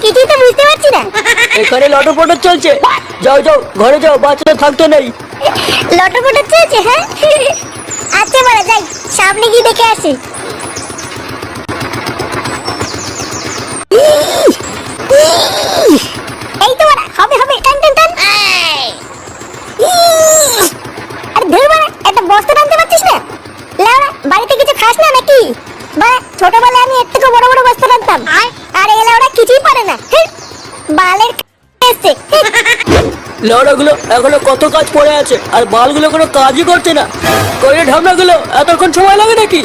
কিছুই তো বুঝতে পারছি না। এখানে লটপট চলছে, যাও যাও ঘরে যাও, বাচ্চাটা থাকতে নেই। লটপট চলছে? হ্যাঁ আচ্ছা বড়া যাই, সামনে গিয়ে দেখে আসি। এই তো বড়া, হবে হবে, টান টান টান। আরে ধুর বড়া, একটা বস্তা টানতে পারছিস না? লেওড়া, বাড়িতে কিছু খাস না নাকি? বা ছোটবেলায় আমি এর থেকে বড় বড় বস্তা টানতাম, আর এই লেওড়া কিছুই পারে না। বালের এসছে। লড়াগুলো এখনো কত কাজ পড়ে আছে, আর বালগুলো কোনো কাজই করছে না। করে ঢামনাগুলো এতক্ষণ সময় লাগে নাকি?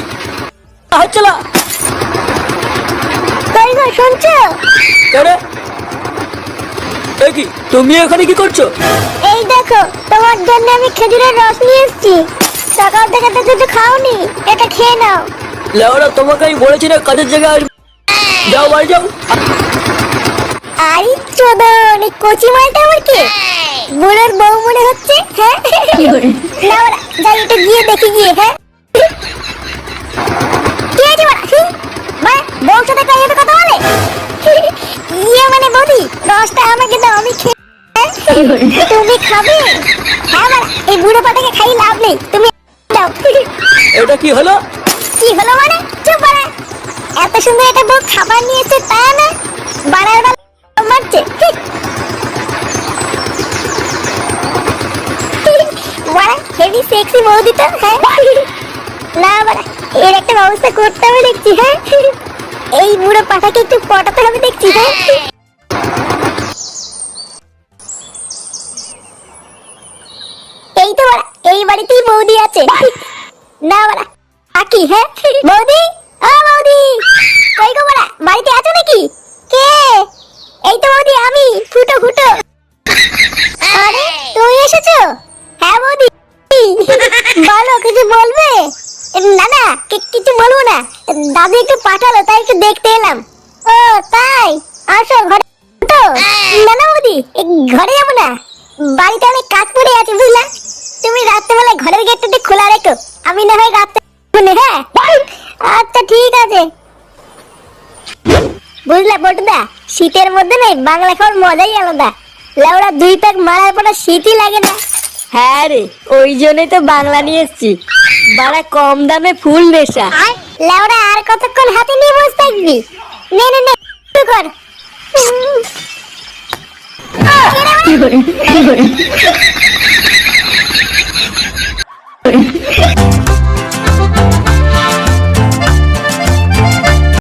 হাত চালা। কই গো, শুনছো? কেরে এ কি, তুমি এখানে কি করছো? এই দেখো, তোমার জন্য আমি খেজুরের রস নিয়ে এসেছি। সকাল থেকে তো কিছু খাওনি, এটা খেয়ে নাও। লেওড়া, তোমাকে আমি বলেছি না কাজের জায়গায় আসবে। যাও বাড়ি যাও। আরে চোদন, এই কচি মালটা আমার কি বুড়োর বউ মনে হচ্ছে? হ্যাঁ না ওরা, যাই একটু গিয়ে দেখি গিয়ে। হ্যাঁ কি আছে বড়া? মানে বউর সাথে কাইয়ে কথা বলে? ইয়ে মানে বৌদি, রসটা আমাকে দাও, আমি খেয়ে। তুমি খাবে? হ্যাঁ বড়া, এই বুড়ো পাটাকে খাই লাভ নেই, তুমি দাও। এটা কি হলো? কি হলো মানে? চুপ বড়া, এত সুন্দর একটা বউ খাবার নিয়ে এসে তা না বাড়ার বাল মারছে। বড়া হেভি সেক্সি বৌদি তো। হ্যাঁ না বড়া, এর একটা ব্যবস্থা করতে হবে দেখছি। হ্যাঁ এই বুড়ো পাঠাকে একটু পটাতে হবে দেখছি। হ্যাঁ এই তো বড়া, এই বাড়িতেই বৌদি আছে। না বড়া আকি। হ্যাঁ বৌদি, ও বৌদি, কই গো বড়া, বাড়িতে আছো নাকি? কে? এই তো বৌদি, আমি ফুটো ফুটো। আরে তুমি এসেছো? হ্যাঁ বৌদি, বলো, কিছু বলবে? না না, কিছু বলবো না, দাদু একটু পাঠালো তাই একটু দেখতে এলাম। ও তাই, আসো ঘরে। তো না না বৌদি, ঘরে যাবো না, বাড়িতে অনেক কাজ পড়ে আছে বুঝলা। তুমি রাত্রেবেলা ঘরের গেটটা খোলা রেখো, আমি না হয় রাত্রে। হ্যাঁ আচ্ছা ঠিক আছে। বুঝলা বটদা, শীতের মধ্যে নেই বাংলা খাওয়ার মজাই আলাদা। লেওড়া 2 প্যাক মারার পর শীতই লাগে না। হ্যাঁ রে, ওই জন্যই তো বাংলা নিয়ে এসছি, বাড়া কম দামে ফুল নেশা। লেওড়া আর কতক্ষণ হাতে নিয়ে বসে থাকবি? নে নে নে, শুরু কর। কি করে